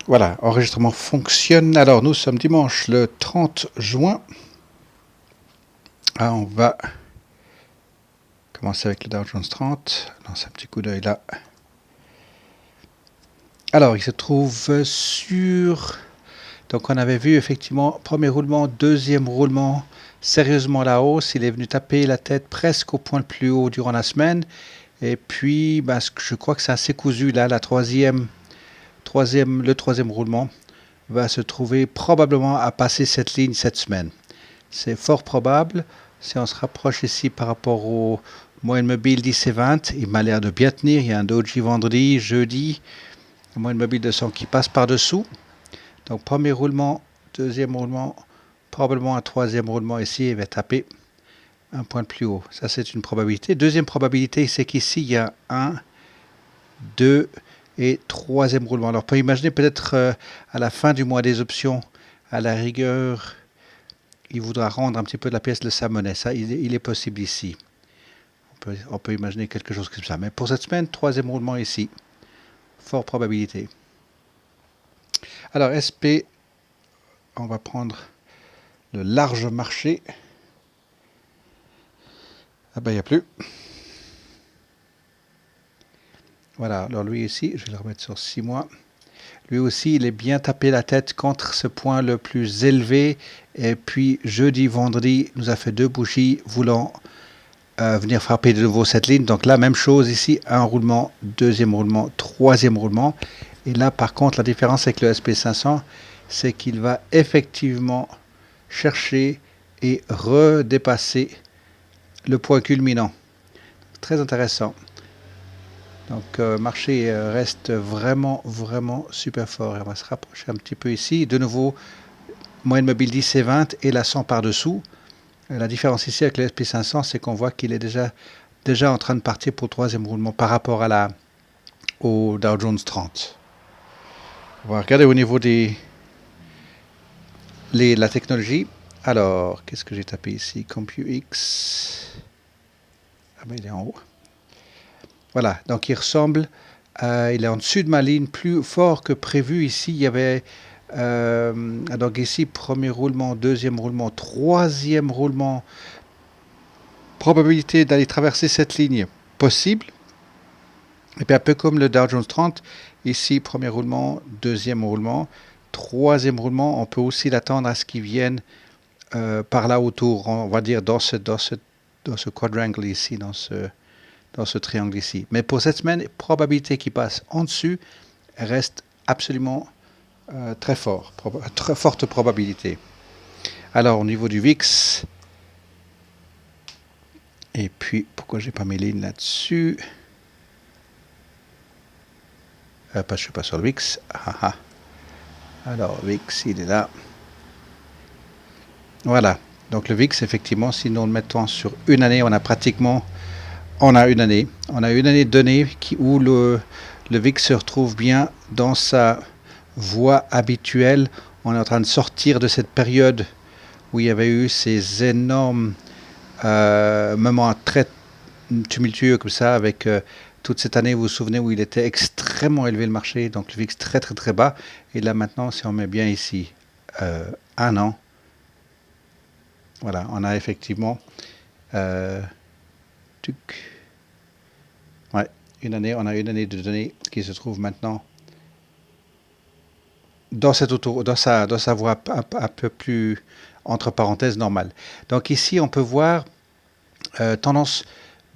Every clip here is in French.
Voilà, enregistrement fonctionne. Alors, nous sommes dimanche le 30 juin. Ah, on va commencer avec le Dow Jones 30. Lance un petit coup d'œil là. Alors, il se trouve sur... Donc, on avait vu effectivement premier roulement, deuxième roulement, sérieusement à la hausse. Il est venu taper la tête presque au point le plus haut durant la semaine. Et puis, je crois que c'est assez cousu là. Le troisième roulement va se trouver probablement à passer cette ligne cette semaine. C'est fort probable. Si on se rapproche ici par rapport au moyenne mobile 10 et 20, il m'a l'air de bien tenir. Il y a un doji vendredi, jeudi, le moyenne mobile 200 qui passe par-dessous. Donc premier roulement, deuxième roulement, probablement un troisième roulement ici, il va taper un point de plus haut. Ça, c'est une probabilité. Deuxième probabilité, c'est qu'ici, il y a 1, 2 et troisième roulement. Alors, on peut imaginer peut-être à la fin du mois des options, à la rigueur, il voudra rendre un petit peu de la pièce de sa monnaie. Ça, il est possible ici. On peut imaginer quelque chose comme ça. Mais pour cette semaine, troisième roulement ici. Fort probabilité. Alors, SP, on va prendre le large marché. Ah ben, il n'y a plus. Voilà, alors lui ici, je vais le remettre sur 6 mois. Lui aussi, il est bien tapé la tête contre ce point le plus élevé. Et puis, jeudi, vendredi, nous a fait deux bougies voulant venir frapper de nouveau cette ligne. Donc là, même chose ici, un roulement, deuxième roulement, troisième roulement. Et là, par contre, la différence avec le SP500, c'est qu'il va effectivement chercher et redépasser le point culminant. Très intéressant. Donc, marché reste vraiment super fort. On va se rapprocher un petit peu ici. De nouveau, moyenne mobile 10 et 20 et la 100 par-dessous. La différence ici avec le SP500, c'est qu'on voit qu'il est déjà en train de partir pour le troisième roulement par rapport au Dow Jones 30. On va regarder au niveau la technologie. Alors, qu'est-ce que j'ai tapé ici? CompuX. Ah ben, il est en haut. Voilà, donc il ressemble, il est en dessus de ma ligne, plus fort que prévu. Ici, il y avait, donc ici, premier roulement, deuxième roulement, troisième roulement. Probabilité d'aller traverser cette ligne possible. Et puis un peu comme le Dow Jones 30, ici, premier roulement, deuxième roulement, troisième roulement, on peut aussi l'attendre à ce qu'il vienne par là autour, on va dire dans ce quadrangle ici, dans ce triangle ici. Mais pour cette semaine, probabilité qu'il passe en dessus reste absolument très fort, très forte probabilité. Alors au niveau du VIX, et puis pourquoi j'ai pas mes lignes là-dessus? Je ne suis pas sur le VIX. Alors VIX, il est là. Voilà. Donc le VIX, effectivement, si nous le mettons sur une année, on a une année. On a une année donnée où le VIX se retrouve bien dans sa voie habituelle. On est en train de sortir de cette période où il y avait eu ces énormes moments très tumultueux comme ça, avec toute cette année, vous vous souvenez, où il était extrêmement élevé le marché, donc le VIX très bas. Et là maintenant, si on met bien ici un an, voilà, on a effectivement ouais, on a une année de données qui se trouve maintenant dans sa voie un peu plus entre parenthèses normale. Donc ici, on peut voir tendance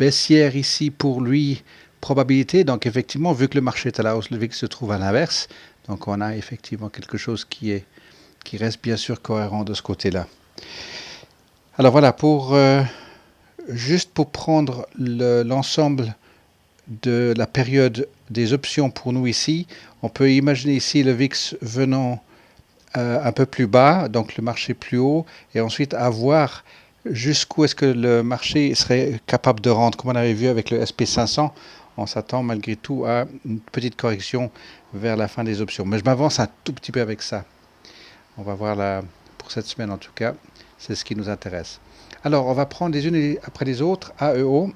baissière ici pour lui, probabilité. Donc effectivement, vu que le marché est à la hausse, le VIX se trouve à l'inverse. Donc on a effectivement quelque chose qui reste bien sûr cohérent de ce côté-là. Alors voilà, juste pour prendre l'ensemble de la période des options pour nous ici, on peut imaginer ici le VIX venant un peu plus bas, donc le marché plus haut, et ensuite avoir jusqu'où est-ce que le marché serait capable de rendre. Comme on avait vu avec le SP500, on s'attend malgré tout à une petite correction vers la fin des options. Mais je m'avance un tout petit peu avec ça. On va voir pour cette semaine en tout cas, c'est ce qui nous intéresse. Alors, on va prendre les unes après les autres, AEO.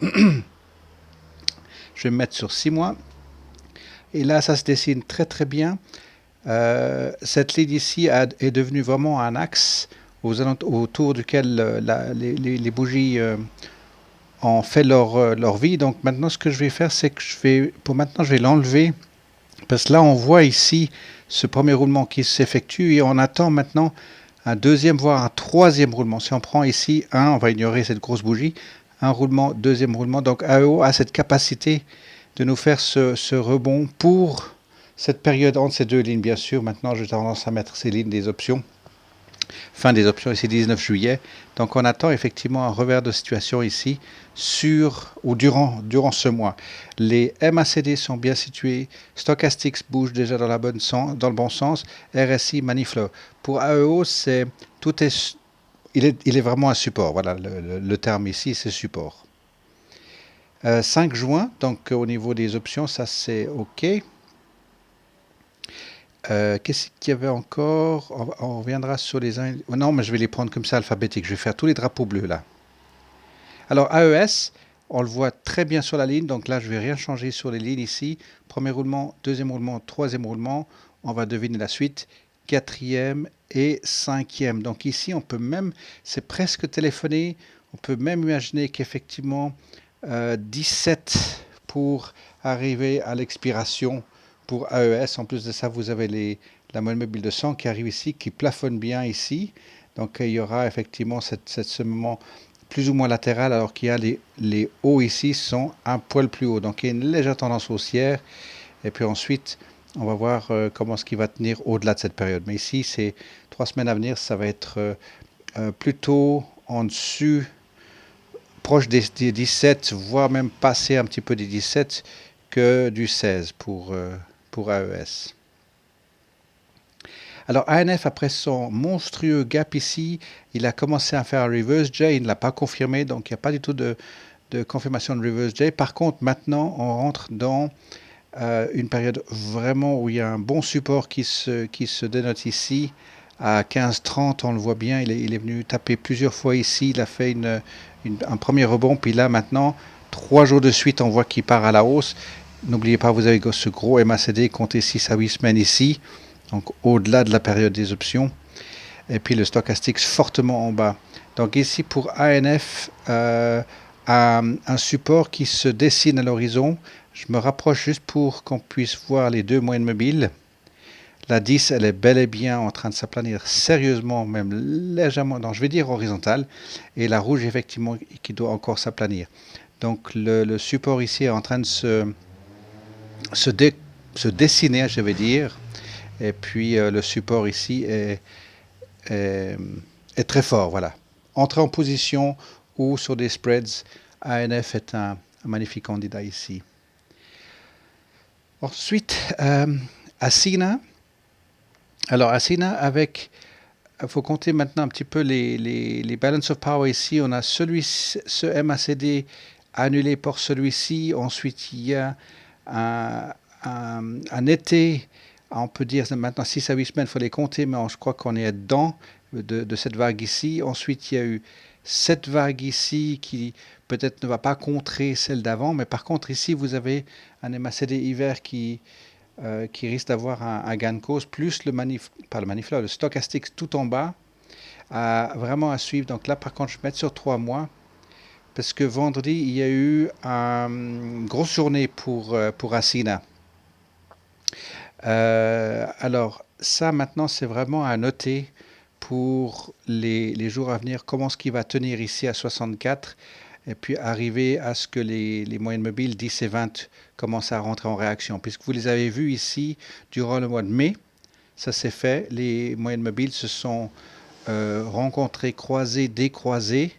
Je vais me mettre sur 6 mois. Et là, ça se dessine très bien. Cette ligne ici est devenue vraiment un axe autour duquel les bougies ont fait leur vie. Donc maintenant, ce que je vais faire, c'est que pour maintenant, je vais l'enlever. Parce que là, on voit ici ce premier roulement qui s'effectue et on attend maintenant un deuxième, voire un troisième roulement. Si on prend ici on va ignorer cette grosse bougie, un roulement, deuxième roulement. Donc AEO a cette capacité de nous faire ce rebond pour cette période entre ces deux lignes, bien sûr. Maintenant, j'ai tendance à mettre ces lignes des options. Fin des options ici, 19 juillet. Donc on attend effectivement un revers de situation ici durant ce mois. Les MACD sont bien situés, Stochastics bouge déjà dans le bon sens, RSI maniflow. Pour AEO, il est vraiment un support. Voilà, le terme ici, c'est support. 5 juin, donc au niveau des options, ça c'est OK. Qu'est-ce qu'il y avait encore? On reviendra sur les uns. Oh non, mais je vais les prendre comme ça alphabétique. Je vais faire tous les drapeaux bleus là. Alors AES, on le voit très bien sur la ligne. Donc là, je ne vais rien changer sur les lignes ici. Premier roulement, deuxième roulement, troisième roulement. On va deviner la suite. Quatrième et cinquième. Donc ici, on peut même, c'est presque téléphoné. On peut même imaginer qu'effectivement, 17 pour arriver à l'expiration pour AES. En plus de ça, vous avez la moyenne mobile de 100 qui arrive ici, qui plafonne bien ici. Donc il y aura effectivement ce moment plus ou moins latéral, alors qu'il y a les hauts ici sont un poil plus haut. Donc il y a une légère tendance haussière. Et puis ensuite, on va voir comment ce qui va tenir au-delà de cette période. Mais ici, ces 3 semaines à venir, ça va être plutôt en dessus, proche des 17, voire même passer un petit peu des 17 que du 16 pour AES. Alors ANF, après son monstrueux gap ici, il a commencé à faire un reverse J, il ne l'a pas confirmé, donc il n'y a pas du tout de confirmation de reverse J. Par contre, maintenant, on rentre dans une période vraiment où il y a un bon support qui se dénote ici. À 15-30, on le voit bien, il est venu taper plusieurs fois ici, il a fait un premier rebond, puis là maintenant, 3 jours de suite, on voit qu'il part à la hausse. N'oubliez pas, vous avez ce gros MACD, comptez 6 à 8 semaines ici, donc au-delà de la période des options. Et puis le stochastique fortement en bas. Donc ici pour ANF, un support qui se dessine à l'horizon. Je me rapproche juste pour qu'on puisse voir les deux moyennes mobiles. La 10, elle est bel et bien en train de s'aplanir sérieusement, même légèrement, non, je vais dire horizontale. Et la rouge, effectivement, qui doit encore s'aplanir. Donc le support ici est en train de se dessiner, je vais dire. Et puis le support ici est très fort. Voilà. Entrer en position ou sur des spreads, ANF est un magnifique candidat ici. Ensuite, Asina. Alors Asina avec, il faut compter maintenant un petit peu les balance of power ici. On a ce MACD annulé par celui-ci. Ensuite, il y a un été, on peut dire maintenant 6 à 8 semaines, il faut les compter, mais je crois qu'on est dedans de cette vague ici. Ensuite, il y a eu cette vague ici qui peut-être ne va pas contrer celle d'avant, mais par contre ici, vous avez un MACD hiver qui risque d'avoir un gain de cause, plus le stochastique tout en bas, vraiment à suivre. Donc là, par contre, je vais mettre sur 3 mois, parce que vendredi, il y a eu une grosse journée pour Asina. Alors, ça, maintenant, c'est vraiment à noter pour les jours à venir, comment ce qui va tenir ici à 64, et puis arriver à ce que les moyennes mobiles 10 et 20 commencent à rentrer en réaction. Puisque vous les avez vus ici durant le mois de mai, ça s'est fait, les moyennes mobiles se sont rencontrées, croisées, décroisées,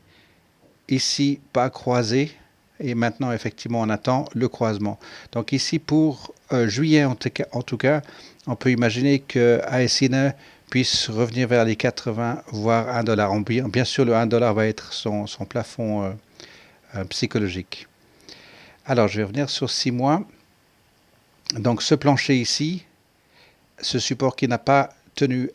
ici pas croisées, et maintenant effectivement on attend le croisement. Donc ici pour juillet en tout cas, on peut imaginer que ASINE puisse revenir vers les 80, voire $1. Bien sûr, le $1 va être son plafond psychologique. Alors, je vais revenir sur 6 mois. Donc, ce plancher ici, ce support qui n'a pas tenu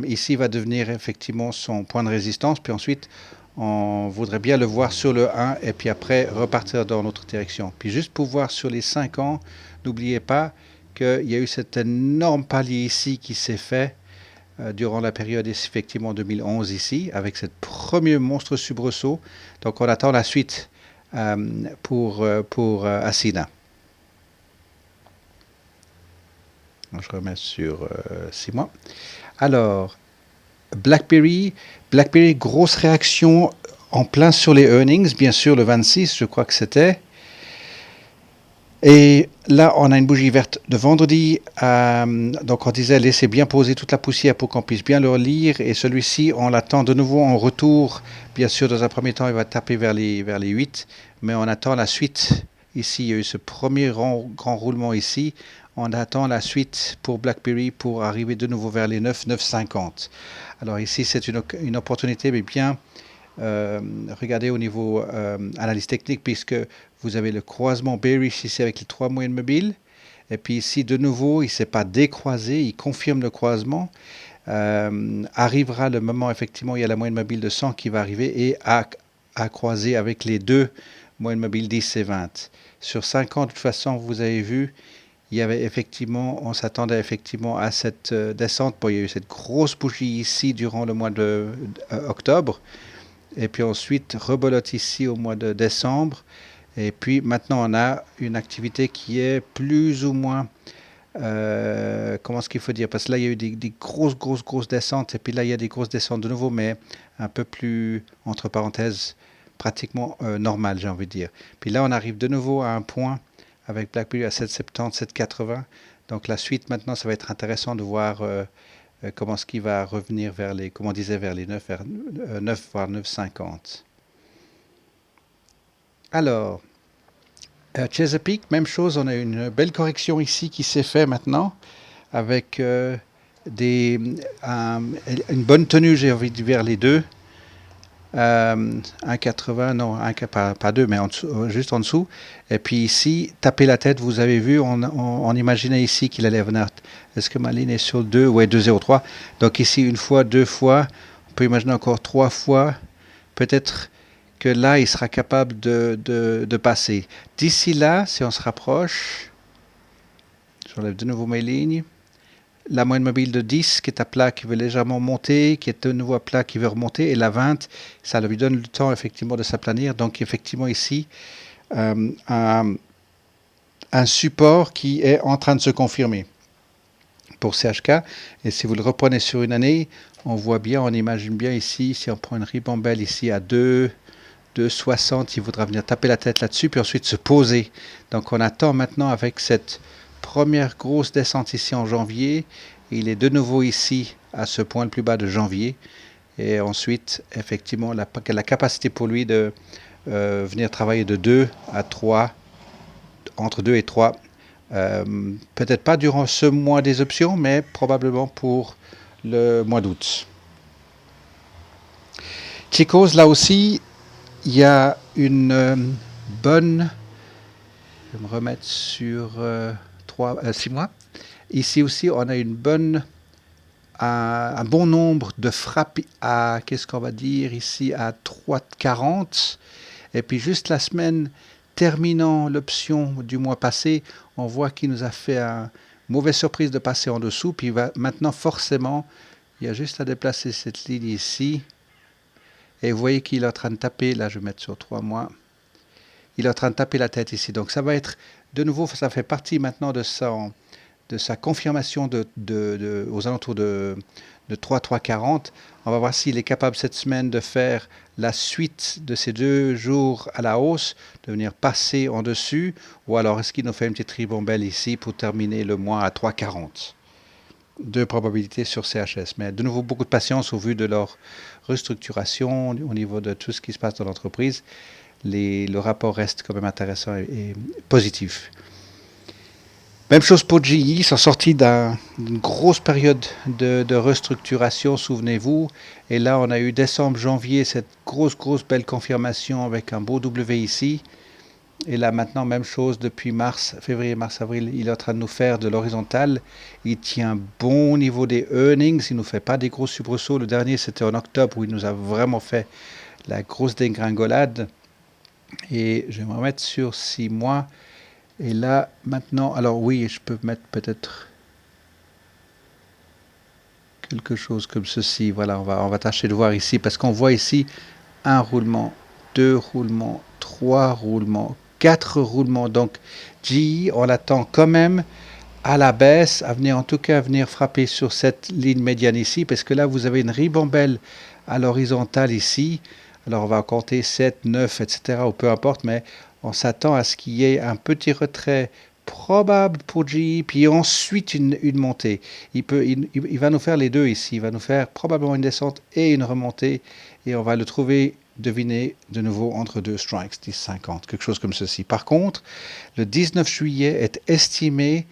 ici va devenir effectivement son point de résistance. Puis ensuite, on voudrait bien le voir sur le 1 et puis après repartir dans l'autre direction. Puis juste pour voir sur les 5 ans, n'oubliez pas qu'il y a eu cet énorme palier ici qui s'est fait durant la période effectivement 2011 ici, avec ce premier monstre soubresaut. Donc on attend la suite pour Asina. Je remets sur 6 mois. Alors, BlackBerry, grosse réaction en plein sur les earnings, bien sûr le 26, je crois que c'était. Et là, on a une bougie verte de vendredi. Donc, on disait laissez bien poser toute la poussière pour qu'on puisse bien le lire. Et celui-ci, on l'attend de nouveau en retour. Bien sûr, dans un premier temps, il va taper vers les 8. Mais on attend la suite. Ici, il y a eu ce premier grand roulement ici. On attend la suite pour BlackBerry pour arriver de nouveau vers les 9,50. Alors ici, c'est une opportunité, mais bien regardez au niveau analyse technique, puisque vous avez le croisement bearish ici avec les 3 moyennes mobiles. Et puis ici, de nouveau, il ne s'est pas décroisé, il confirme le croisement. Arrivera le moment, effectivement, il y a la moyenne mobile de 100 qui va arriver et à croiser avec les deux moyennes mobiles 10 et 20. Sur 5 ans, de toute façon, vous avez vu, il y avait effectivement, on s'attendait effectivement à cette descente. Bon, il y a eu cette grosse bougie ici durant le mois d'octobre. Et puis ensuite, rebolote ici au mois de décembre. Et puis maintenant, on a une activité qui est plus ou moins, comment est-ce qu'il faut dire? Parce que là, il y a eu des grosses descentes. Et puis là, il y a des grosses descentes de nouveau, mais un peu plus, entre parenthèses, pratiquement normales, j'ai envie de dire. Puis là, on arrive de nouveau à un point avec BlackBerry à 7,70, 7,80. Donc la suite, maintenant, ça va être intéressant de voir comment est-ce qu'il va revenir vers les, comme on disait, vers les 9, vers 9 voire 9,50. Alors, Chesapeake, même chose, on a une belle correction ici qui s'est fait maintenant, avec une bonne tenue, j'ai envie de dire, vers les deux. 1,80, non, pas 2, mais juste en dessous. Et puis ici, taper la tête, vous avez vu, on imaginait ici qu'il allait venir. Est-ce que ma ligne est sur le 2? Oui, 2,03. Donc ici, une fois, deux fois, on peut imaginer encore 3 fois. Peut-être que là, il sera capable de passer. D'ici là, si on se rapproche, j'enlève de nouveau mes lignes. La moyenne mobile de 10 qui est à plat, qui veut légèrement monter, qui est de nouveau à plat, qui veut remonter, et la 20, ça lui donne le temps effectivement de s'aplanir. Donc effectivement ici, un support qui est en train de se confirmer pour CHK. Et si vous le reprenez sur une année, on voit bien, on imagine bien ici, si on prend une ribambelle ici à 2,60, il voudra venir taper la tête là-dessus, puis ensuite se poser. Donc on attend maintenant avec cette première grosse descente ici en janvier. Il est de nouveau ici à ce point le plus bas de janvier. Et ensuite, effectivement, la capacité pour lui de venir travailler de 2 à 3, entre 2 et 3. Peut-être pas durant ce mois des options, mais probablement pour le mois d'août. Chicos, là aussi, il y a une bonne... Je vais me remettre sur 6 mois. Ici aussi, on a un bon nombre de frappes à, qu'est-ce qu'on va dire ici, à 3,40. Et puis juste la semaine terminant l'option du mois passé, on voit qu'il nous a fait une mauvaise surprise de passer en dessous. Puis maintenant, forcément, il y a juste à déplacer cette ligne ici. Et vous voyez qu'il est en train de taper, là je vais mettre sur 3 mois. Il est en train de taper la tête ici. Donc ça va être, de nouveau, ça fait partie maintenant de sa confirmation aux alentours de 3,40. On va voir s'il est capable cette semaine de faire la suite de ces 2 jours à la hausse, de venir passer en dessus, ou alors est-ce qu'il nous fait une petite ribambelle ici pour terminer le mois à 3,40. 2 probabilités sur CHS. Mais de nouveau, beaucoup de patience au vu de leur restructuration au niveau de tout ce qui se passe dans l'entreprise. Le rapport reste quand même intéressant et positif. Même chose pour GE, ils sont sortis d'une grosse période de restructuration, souvenez-vous. Et là, on a eu décembre, janvier, cette grosse belle confirmation avec un beau W ici. Et là, maintenant, même chose depuis février, mars, avril, il est en train de nous faire de l'horizontale. Il tient bon au niveau des earnings, il ne nous fait pas des gros soubresauts. Le dernier, c'était en octobre où il nous a vraiment fait la grosse dégringolade. Et je vais me remettre sur 6 mois. Et là, maintenant, alors oui, je peux mettre peut-être quelque chose comme ceci. Voilà, on va tâcher de voir ici, parce qu'on voit ici un roulement, deux roulements, trois roulements, quatre roulements. Donc, GE, on l'attend quand même à la baisse, à venir, en tout cas, à venir frapper sur cette ligne médiane ici, parce que là, vous avez une ribambelle à l'horizontale ici. Alors, on va compter 7, 9, etc., ou peu importe, mais on s'attend à ce qu'il y ait un petit retrait probable pour GE, puis ensuite une montée. Il va nous faire les deux ici. Il va nous faire probablement une descente et une remontée, et on va le trouver, devinez, de nouveau entre deux strikes, 10,50, quelque chose comme ceci. Par contre, le 19 juillet est estimé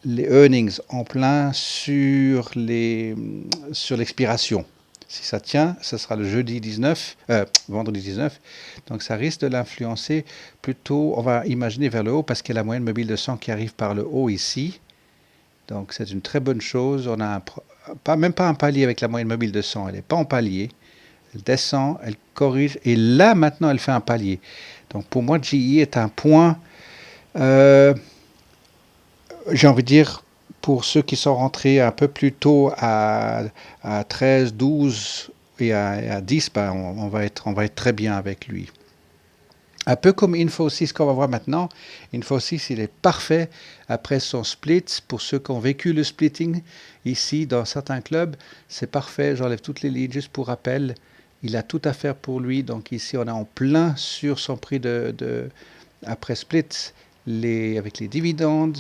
les earnings en plein sur l'expiration. Si ça tient, ce sera le vendredi 19. Donc ça risque de l'influencer plutôt, on va imaginer vers le haut, parce qu'il y a la moyenne mobile de 100 qui arrive par le haut ici. Donc c'est une très bonne chose. On a même pas un palier avec la moyenne mobile de 100. Elle n'est pas en palier. Elle descend, elle corrige, et là maintenant elle fait un palier. Donc pour moi, GE est un point, j'ai envie de dire, pour ceux qui sont rentrés un peu plus tôt à 13, 12 et à 10, ben on va être très bien avec lui. Un peu comme Infosys qu'on va voir maintenant. Infosys, il est parfait après son split. Pour ceux qui ont vécu le splitting ici dans certains clubs, c'est parfait. J'enlève toutes les lignes juste pour rappel. Il a tout à faire pour lui. Donc ici, on est en plein sur son prix après split, avec les dividendes.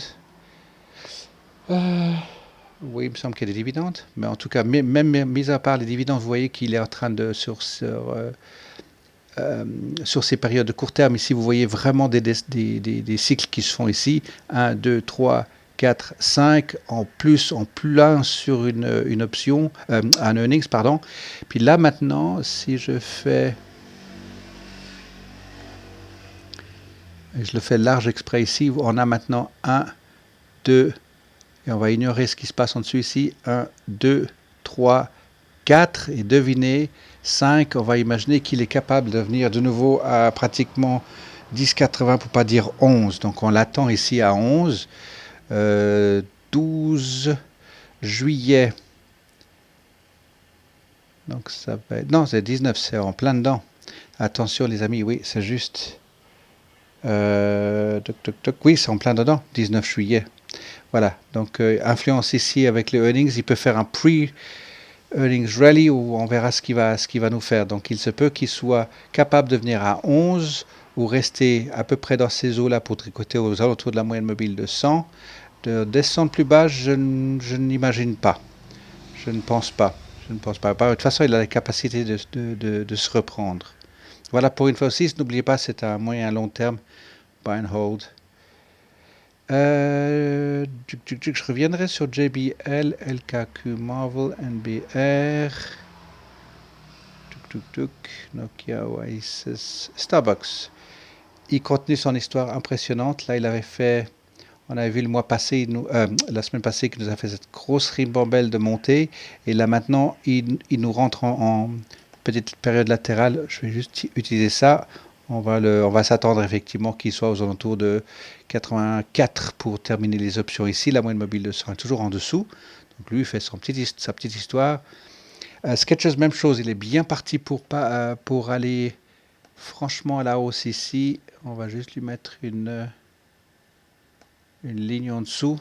Oui, il me semble qu'il y a des dividendes. Mais en tout cas, même mis à part les dividendes, vous voyez qu'il est en train de, sur ces périodes de court terme, ici, vous voyez vraiment des cycles qui se font ici. 1, 2, 3, 4, 5, en plein sur une option, un earnings, pardon. Puis là, maintenant, si je fais... Et je le fais large exprès ici, on a maintenant 1, 2, et on va ignorer ce qui se passe en dessous ici. 1, 2, 3, 4, et devinez, 5, on va imaginer qu'il est capable de venir de nouveau à pratiquement 10,80 pour pas dire 11. Donc on l'attend ici à 11. 12 juillet. Donc ça va être... Non, c'est 19, c'est en plein dedans. Attention les amis, oui, c'est juste... oui, c'est en plein dedans, 19 juillet. Voilà, donc influence ici avec les earnings. Il peut faire un pre-earnings rally où on verra ce qu'il va nous faire. Donc il se peut qu'il soit capable de venir à 11 ou rester à peu près dans ces eaux-là pour tricoter aux alentours de la moyenne mobile de 100. De descendre plus bas, je n'imagine pas. Je ne pense pas. De toute façon, il a la capacité de se reprendre. Voilà pour Infosys. N'oubliez pas, c'est un moyen long terme. Buy and hold. Je reviendrai sur JBL, LKQ, Marvel, NBR, Nokia, Oasis, Starbucks. Il continue son histoire impressionnante. Là, il avait fait, on avait vu le mois passé, la semaine passée, qu'il nous a fait cette grosse ribambelle de montée. Et là, maintenant, il nous rentre en petite période latérale. Je vais juste utiliser ça. On va s'attendre effectivement qu'il soit aux alentours de 84 pour terminer les options ici. La moyenne mobile de 100 est toujours en dessous. Donc lui, il fait sa petite histoire. Sketchers, même chose. Il est bien parti pour aller franchement à la hausse ici. On va juste lui mettre une ligne en dessous.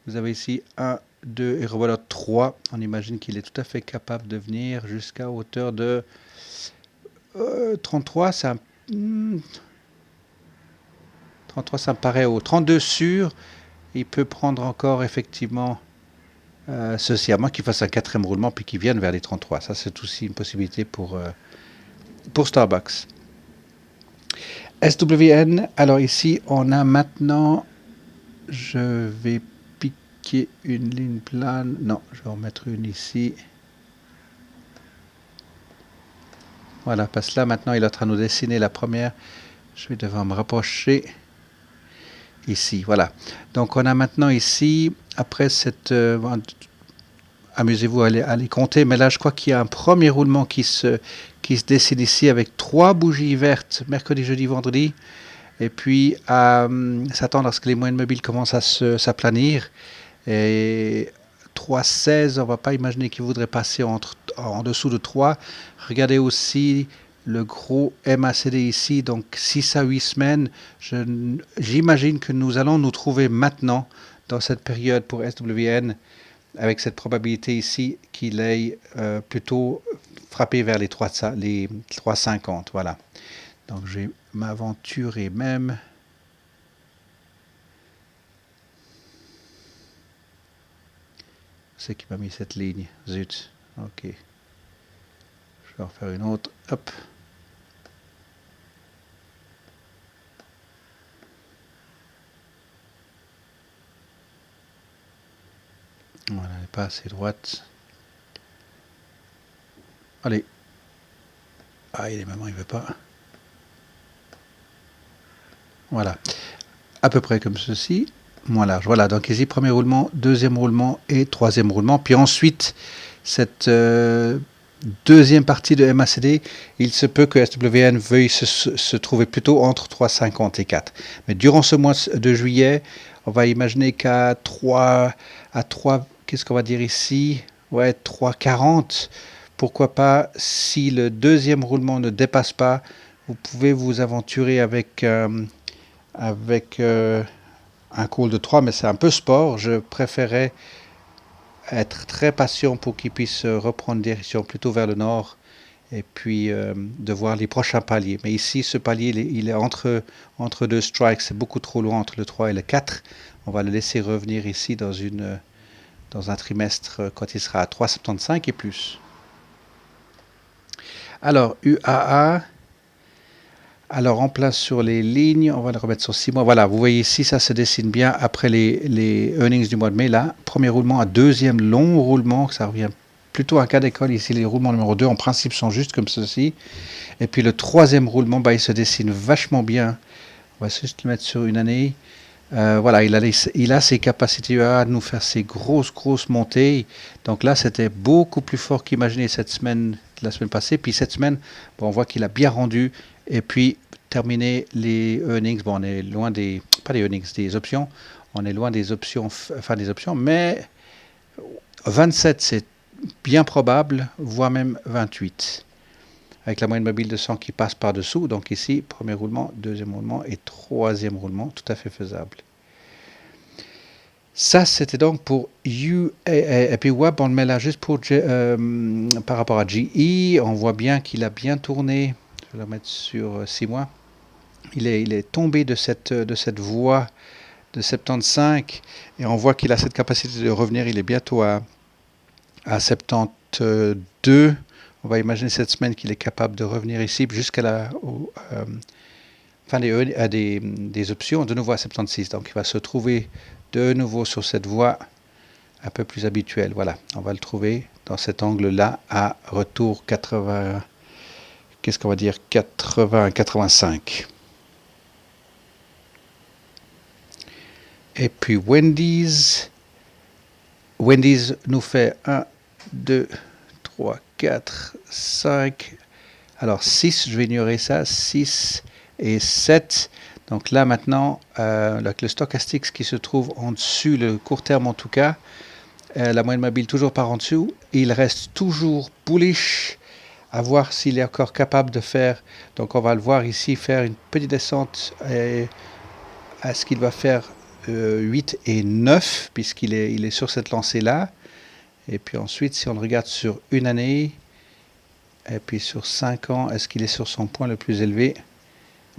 Vous avez ici 1, 2 et revoilà 3. On imagine qu'il est tout à fait capable de venir jusqu'à hauteur de 33. C'est un 33, ça me paraît haut. 32 sûr, il peut prendre encore effectivement ceci, à moins qu'il fasse un quatrième roulement puis qu'il vienne vers les 33. Ça, c'est aussi une possibilité pour Starbucks. SWN, alors ici, on a maintenant, je vais piquer une ligne plane. Non, je vais en mettre une ici. Voilà, parce que là, maintenant, il est en train de nous dessiner la première. Je vais devoir me rapprocher. Ici, voilà. Donc on a maintenant ici, après cette... amusez-vous à les compter, mais là je crois qu'il y a un premier roulement qui se dessine ici avec 3 bougies vertes, mercredi, jeudi, vendredi. et puis s'attendre à ce que les moyennes mobiles commencent à s'aplanir. Et 3,16, on ne va pas imaginer qu'il voudrait passer en dessous de 3. Regardez aussi le gros MACD ici, donc 6 à 8 semaines. J'imagine que nous allons nous trouver maintenant dans cette période pour SWN avec cette probabilité ici qu'il aille plutôt frapper vers les 3,50. Voilà. Donc je vais m'aventurer même. C'est qui m'a mis cette ligne. Zut. Ok. Je vais en faire une autre. Hop. Voilà, elle n'est pas assez droite. Allez. Ah, il est maman, il veut pas. Voilà. À peu près comme ceci. Moins large. Voilà, donc ici, premier roulement, deuxième roulement et troisième roulement. Puis ensuite, cette deuxième partie de MACD, il se peut que SWN veuille se trouver plutôt entre 3,50 et 4. Mais durant ce mois de juillet, on va imaginer qu'à 3, qu'est-ce qu'on va dire ici? Ouais, 3,40. Pourquoi pas, si le deuxième roulement ne dépasse pas, vous pouvez vous aventurer avec un call de 3, mais c'est un peu sport. Je préférais être très patient pour qu'il puisse reprendre direction plutôt vers le nord et puis de voir les prochains paliers. Mais ici, ce palier, il est entre deux strikes. C'est beaucoup trop loin entre le 3 et le 4. On va le laisser revenir ici dans un trimestre quand il sera à 3,75 et plus. Alors, UAA. Alors, en place sur les lignes, on va le remettre sur 6 mois. Voilà, vous voyez ici, ça se dessine bien après les earnings du mois de mai. Là, premier roulement à deuxième long roulement, ça revient plutôt à un cas d'école. Ici, les roulements numéro 2, en principe, sont juste comme ceci. Et puis le troisième roulement, bah, il se dessine vachement bien. On va juste le mettre sur une année. Voilà, il a ses capacités à nous faire ces grosses montées. Donc là, c'était beaucoup plus fort qu'imaginé la semaine passée. Puis cette semaine, bon, on voit qu'il a bien rendu. Et puis, terminer les earnings. Bon, on est loin pas des earnings, des options. On est loin des options, mais 27, c'est bien probable, voire même 28. Avec la moyenne mobile de 100 qui passe par-dessous. Donc ici, premier roulement, deuxième roulement et troisième roulement, tout à fait faisable. Ça, c'était donc pour UAA. Et puis WAB, on le met là juste par rapport à GE. On voit bien qu'il a bien tourné. Je vais le mettre sur 6 mois. Il est tombé de cette voie de 75 et on voit qu'il a cette capacité de revenir. Il est bientôt à 72. On va imaginer cette semaine qu'il est capable de revenir ici jusqu'à la fin des options, de nouveau à 76. Donc il va se trouver de nouveau sur cette voie un peu plus habituelle. Voilà, on va le trouver dans cet angle-là à retour 80. Qu'est-ce qu'on va dire 80-85. Et puis Wendy's nous fait 1, 2, 3, 4, 5. Alors 6, je vais ignorer ça. 6 et 7. Donc là maintenant, le stochastique qui se trouve en dessus, le court terme en tout cas, la moyenne mobile toujours par en dessous. Il reste toujours bullish. À voir s'il est encore capable de faire. Donc on va le voir ici faire une petite descente à ce qu'il va faire 8 et 9 puisqu'il est sur cette lancée là. Et puis ensuite si on le regarde sur une année et puis sur 5 ans, est-ce qu'il est sur son point le plus élevé?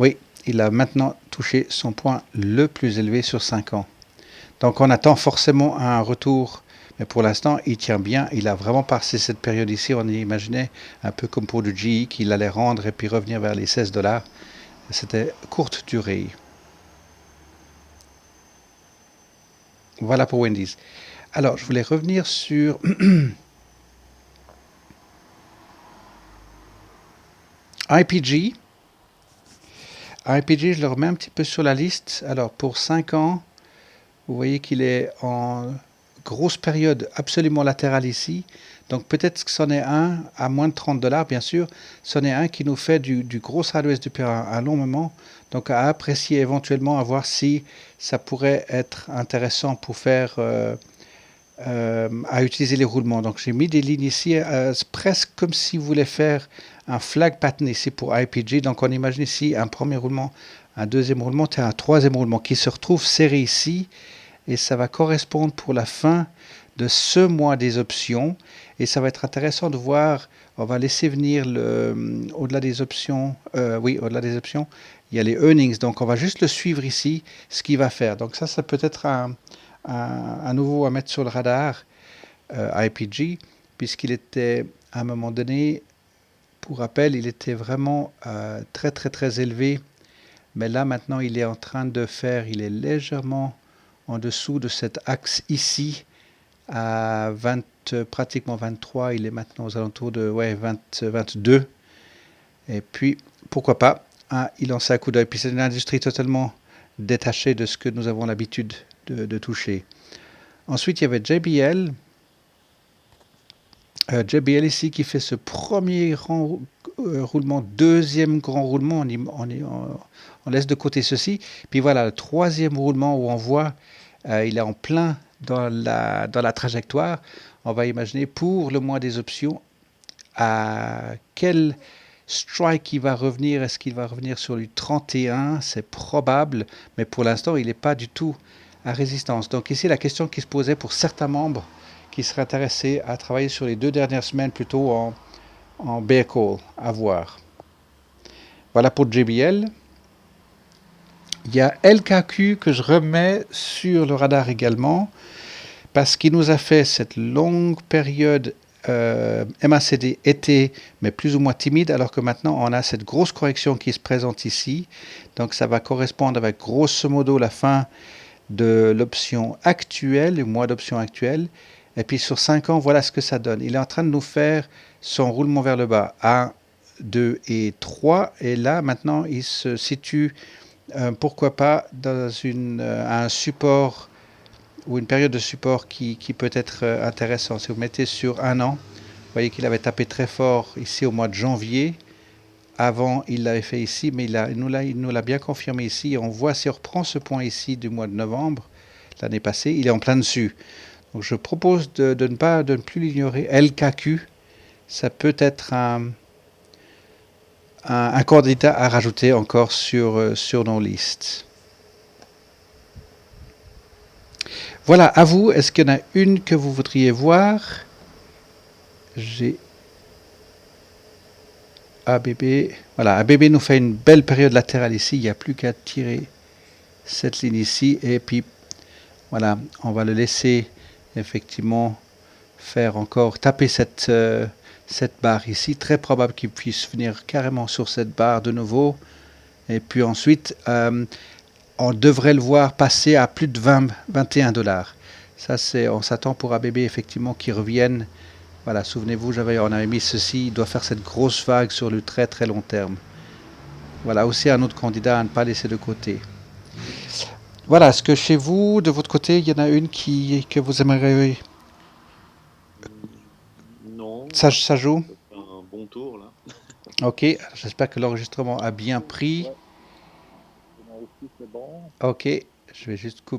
Oui, il a maintenant touché son point le plus élevé sur 5 ans. Donc on attend forcément un retour. Mais pour l'instant, il tient bien. Il a vraiment passé cette période ici. On imaginait un peu comme pour du GE qu'il allait rendre et puis revenir vers les $16. C'était courte durée. Voilà pour Wendy's. Alors, je voulais revenir sur IPG. IPG, je le remets un petit peu sur la liste. Alors, pour 5 ans, vous voyez qu'il est en grosse période absolument latérale ici. Donc peut-être que c'en est un à moins de $30, bien sûr. C'en est un qui nous fait du gros sideways depuis un long moment. Donc à apprécier éventuellement, à voir si ça pourrait être intéressant pour faire à utiliser les roulements. Donc j'ai mis des lignes ici, c'est presque comme si vous voulez faire un flag pattern ici pour IPG. Donc on imagine ici un premier roulement, un deuxième roulement et un troisième roulement qui se retrouve serré ici. Et ça va correspondre pour la fin de ce mois des options. Et ça va être intéressant de voir, on va laisser venir au-delà des options, oui, au-delà des options, il y a les earnings. Donc on va juste le suivre ici, ce qu'il va faire. Donc ça peut être à nouveau à mettre sur le radar IPG, puisqu'il était à un moment donné, pour rappel, il était vraiment très très très élevé. Mais là maintenant, il est en train de faire, il est légèrement en dessous de cet axe ici à 20, pratiquement 23. Il est maintenant aux alentours de 20, 22. Et puis, pourquoi pas, il lance un coup d'œil. Puis c'est une industrie totalement détachée de ce que nous avons l'habitude de toucher. Ensuite, il y avait JBL. JBL ici qui fait ce premier grand roulement, deuxième grand roulement, on laisse de côté ceci. Puis voilà, le troisième roulement où on voit, il est en plein dans la trajectoire. On va imaginer pour le mois des options, à quel strike il va revenir. Est-ce qu'il va revenir sur du 31? C'est probable, mais pour l'instant, il n'est pas du tout à résistance. Donc ici, la question qui se posait pour certains membres qui seraient intéressés à travailler sur les 2 dernières semaines plutôt en bear call, à voir. Voilà pour JBL. Il y a LKQ que je remets sur le radar également parce qu'il nous a fait cette longue période MACD été, mais plus ou moins timide, alors que maintenant on a cette grosse correction qui se présente ici. Donc ça va correspondre avec grosso modo la fin de l'option actuelle, le mois d'option actuelle. Et puis sur 5 ans, voilà ce que ça donne. Il est en train de nous faire son roulement vers le bas. 1, 2 et 3. Et là, maintenant, il se situe, pourquoi pas, dans un support ou une période de support qui peut être intéressant. Si vous mettez sur 1 an, vous voyez qu'il avait tapé très fort ici au mois de janvier. Avant, il l'avait fait ici, mais il nous l'a bien confirmé ici. Et on voit, si on reprend ce point ici du mois de novembre, l'année passée, il est en plein dessus. Donc je propose de ne plus l'ignorer. LKQ, ça peut être un candidat à rajouter encore sur nos listes. Voilà, à vous, est-ce qu'il y en a une que vous voudriez voir? J'ai ABB. Voilà, ABB nous fait une belle période latérale ici. Il n'y a plus qu'à tirer cette ligne ici. Et puis, voilà, on va le laisser effectivement faire encore taper cette barre ici. Très probable qu'il puisse venir carrément sur cette barre de nouveau. Et puis ensuite, on devrait le voir passer à plus de 21 $. Ça, on s'attend pour ABB effectivement qu'il revienne. Voilà, souvenez-vous, on avait mis ceci, il doit faire cette grosse vague sur le très très long terme. Voilà, aussi un autre candidat à ne pas laisser de côté. Voilà, est-ce que chez vous, de votre côté, il y en a une que vous aimeriez? Non, Ça joue? ça fait un bon tour là. Ok, j'espère que l'enregistrement a bien pris. Ouais, moi aussi c'est bon. Ok, je vais juste couper.